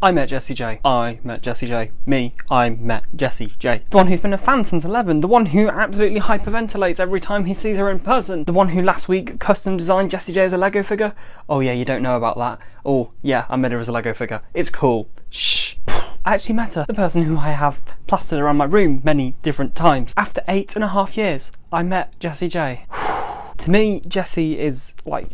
I met Jessie J. I met Jessie J. Me, I met Jessie J. The one who's been a fan since 11. The one who absolutely hyperventilates every time he sees her in person. The one who last week custom designed Jessie J as a Lego figure. Oh yeah, you don't know about that. Oh yeah, I made her as a Lego figure. It's cool. Shh. I actually met her. The person who I have plastered around my room many different times. After 8.5 years, I met Jessie J. To me, Jessie is like,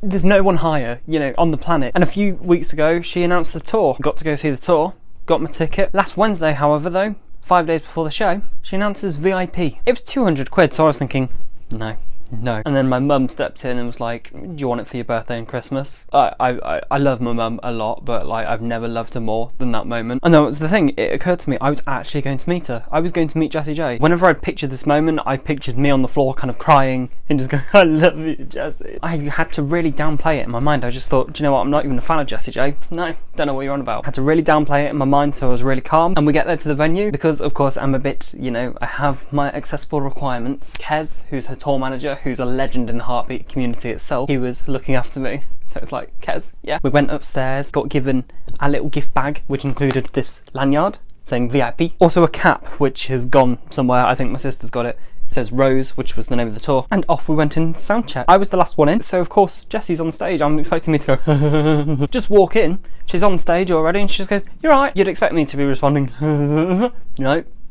there's no one higher, you know, on the planet. And a few weeks ago, she announced a tour. Got to go see the tour, got my ticket. Last Wednesday, however, though, 5 days before the show, she announced as VIP. It was 200 quid, so I was thinking, no. And then my mum stepped in and was like, do you want it for your birthday and Christmas? I love my mum a lot, but like I've never loved her more than that moment. And that was the thing, it occurred to me, I was actually going to meet her. I was going to meet Jessie J. Whenever I'd pictured this moment, I pictured me on the floor kind of crying and just going, I love you, Jessie. I had to really downplay it in my mind. I just thought, do you know what, I'm not even a fan of Jessie J. No, don't know what you're on about. I had to really downplay it in my mind, so I was really calm. And we get there to the venue, because of course I'm a bit, you know, I have my accessible requirements. Kez, who's her tour manager, who's a legend in the Heartbeat community itself, he was looking after me. So it's like, Kez, yeah. We went upstairs, got given a little gift bag, which included this lanyard saying VIP. Also a cap, which has gone somewhere. I think my sister's got it. It says Rose, which was the name of the tour. And off we went in sound check. I was the last one in, so of course Jessie's on stage. I'm expecting me to go just walk in. She's on stage already and she just goes, you're right. You'd expect me to be responding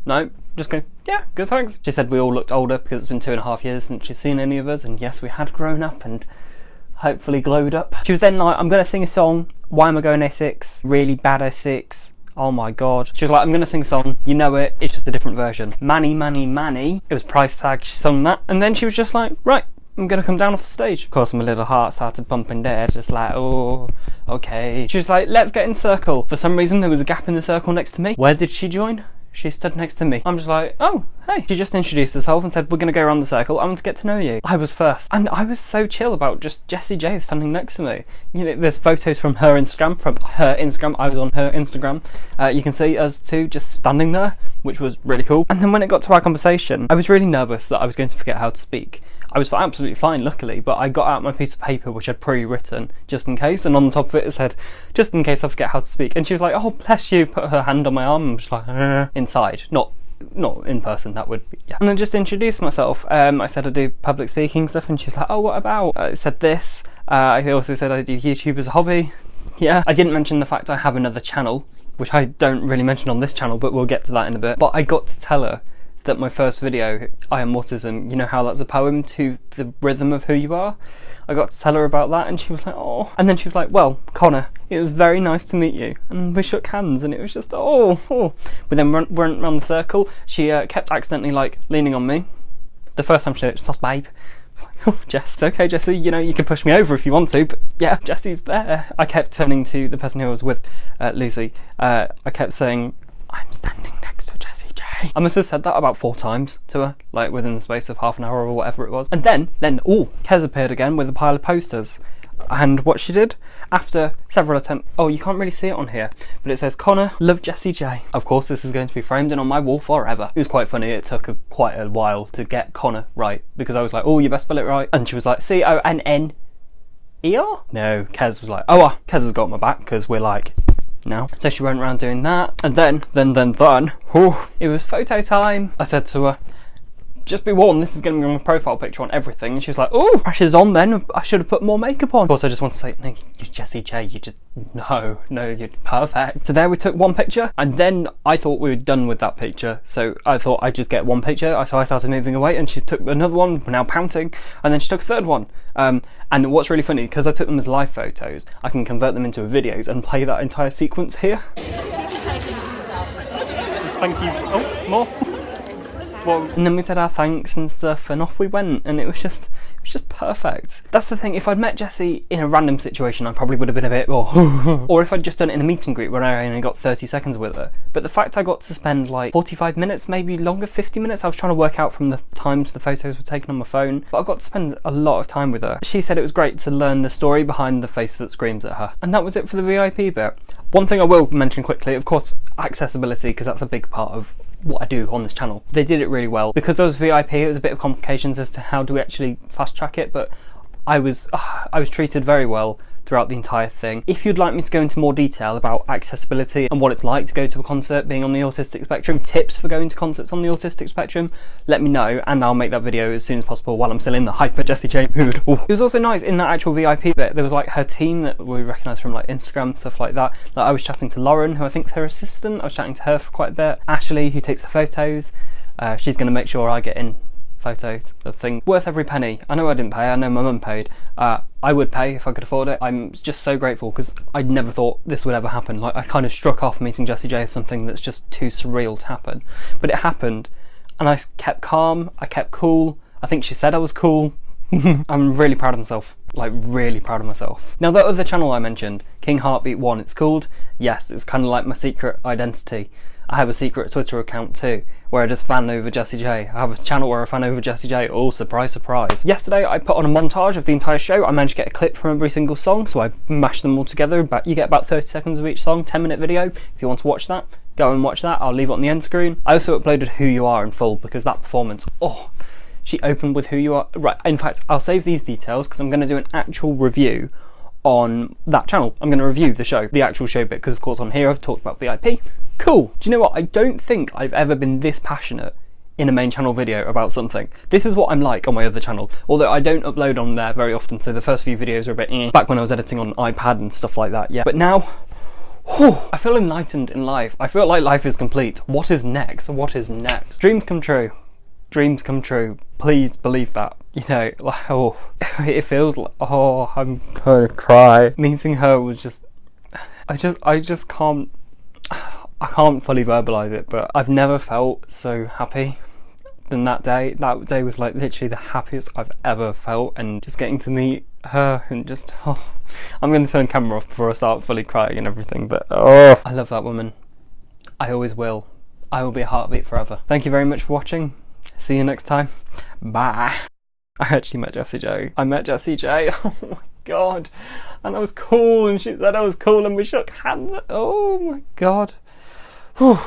no, just go, yeah, good, thanks. She said we all looked older because it's been 2.5 years since she's seen any of us, and yes, we had grown up and hopefully glowed up. She was then like, I'm gonna sing a song. Why am I going A6? Really bad A6. Oh my god. She was like, I'm gonna sing a song, you know it, it's just a different version. Manny, Manny, Manny. It was price tag, she sung that, and then she was just like, right, I'm gonna come down off the stage. Of course, my little heart started pumping there, just like, oh, okay. She was like, let's get in circle. For some reason, there was a gap in the circle next to me. Where did she join? She stood next to me. I'm just like, oh, hey. She just introduced herself and said, we're going to go around the circle. I want to get to know you. I was first. And I was so chill about just Jessie J standing next to me. You know, there's photos from her Instagram. I was on her Instagram. You can see us two just standing there, which was really cool. And then when it got to our conversation, I was really nervous that I was going to forget how to speak. I was absolutely fine, luckily, but I got out my piece of paper which I'd pre-written just in case, and on the top of it said, just in case I forget how to speak. And she was like, oh, bless you, put her hand on my arm. I'm just like, inside, not in person, that would be, yeah. And then just introduced myself. I said I do public speaking stuff, and she's like, oh, what about? I said this. I also said I do YouTube as a hobby. Yeah. I didn't mention the fact I have another channel, which I don't really mention on this channel, but we'll get to that in a bit. But I got to tell her that my first video, I Am Autism, you know how that's a poem to the rhythm of who you are? I got to tell her about that and she was like, oh. And then she was like, well, Connor, it was very nice to meet you. And we shook hands and it was just, oh. We then went around the circle. She kept accidentally like leaning on me. The first time she said, sus babe. I was like, oh, Jess, okay, Jessie, you know, you can push me over if you want to, but yeah, Jessie's there. I kept turning to the person who I was with, Lucy. I kept saying, I'm standing next to Jessie J. I must have said that about 4 times to her, like within the space of half an hour or whatever it was. And then, Kez appeared again with a pile of posters. And what she did, after several attempts, oh, you can't really see it on here, but it says, Connor, love Jessie J. Of course, this is going to be framed in on my wall forever. It was quite funny, it took quite a while to get Connor right, because I was like, oh, you best spell it right. And she was like, Connner? No, Kez was like, oh, Kez has got my back, because we're like, no. So she went around doing that, and then, it was photo time. I said to her, just be warned, this is going to be my profile picture on everything. And she was like, oh, pressure's on then, I should have put more makeup on. Of course, I just want to say, no, you're Jessie J, you just, no, you're perfect. So there we took one picture, and then I thought we were done with that picture. So I thought I'd just get one picture. So I started moving away, and she took another one, we're now pouting, and then she took a third one. And what's really funny, because I took them as live photos, I can convert them into videos and play that entire sequence here. Thank you. Oh, more. And then we said our thanks and stuff, and off we went, and it was just perfect. That's the thing, if I'd met Jessie in a random situation, I probably would have been a bit more or if I'd just done it in a meet and greet where I only got 30 seconds with her. But the fact I got to spend like 45 minutes, maybe longer, 50 minutes, I was trying to work out from the times the photos were taken on my phone, but I got to spend a lot of time with her. She said it was great to learn the story behind the face that screams at her. And that was it for the VIP bit. One thing I will mention quickly, of course, accessibility, because that's a big part of what I do on this channel. They did it really well. Because I was VIP, it was a bit of complications as to how do we actually fast track it, but I was treated very well. throughout the entire thing. If you'd like me to go into more detail about accessibility and what it's like to go to a concert being on the autistic spectrum, tips for going to concerts on the autistic spectrum, let me know and I'll make that video as soon as possible while I'm still in the hyper Jessie J mood. Ooh. It was also nice in that actual VIP bit, there was like her team that we recognised from like Instagram and stuff like that. Like I was chatting to Lauren, who I think's her assistant. I was chatting to her for quite a bit. Ashley, who takes the photos. She's going to make sure I get in photos of things. Worth every penny. I know I didn't pay, I know my mum paid. I would pay if I could afford it. I'm just so grateful because I never thought this would ever happen. Like I kind of struck off meeting Jessie J as something that's just too surreal to happen. But it happened and I kept calm, I kept cool. I think she said I was cool. I'm really proud of myself, like really proud of myself. Now that other channel I mentioned, King Heartbeat 1, it's called, yes, it's kind of like my secret identity. I have a secret Twitter account too, where I just fan over Jessie J. I have a channel where I fan over Jessie J. Oh, surprise, surprise. Yesterday I put on a montage of the entire show. I managed to get a clip from every single song, so I mashed them all together. But you get about 30 seconds of each song, 10-minute video. If you want to watch that, go and watch that. I'll leave it on the end screen. I also uploaded Who You Are in full because that performance, oh, she opened with Who You Are. Right, in fact, I'll save these details because I'm going to do an actual review on that channel. I'm going to review the show, the actual show bit, because of course on here I've talked about VIP. Cool. Do you know what? I don't think I've ever been this passionate in a main channel video about something. This is what I'm like on my other channel, although I don't upload on there very often, so the first few videos are a bit back when I was editing on iPad and stuff like that, yeah. But now, whew, I feel enlightened in life. I feel like life is complete. What is next? What is next? Dreams come true. Dreams come true. Please believe that. You know, like, oh, it feels like, oh, I'm gonna cry. Meeting her was just, I just can't, I can't fully verbalise it, but I've never felt so happy than that day. That day was like literally the happiest I've ever felt, and just getting to meet her and just, oh, I'm going to turn the camera off before I start fully crying and everything, but oh, I love that woman. I always will. I will be a heartbeat forever. Thank you very much for watching. See you next time. Bye. I actually met Jessie J. I met Jessie J. Oh my god. And I was cool and she said I was cool and we shook hands. Oh my god. Whew.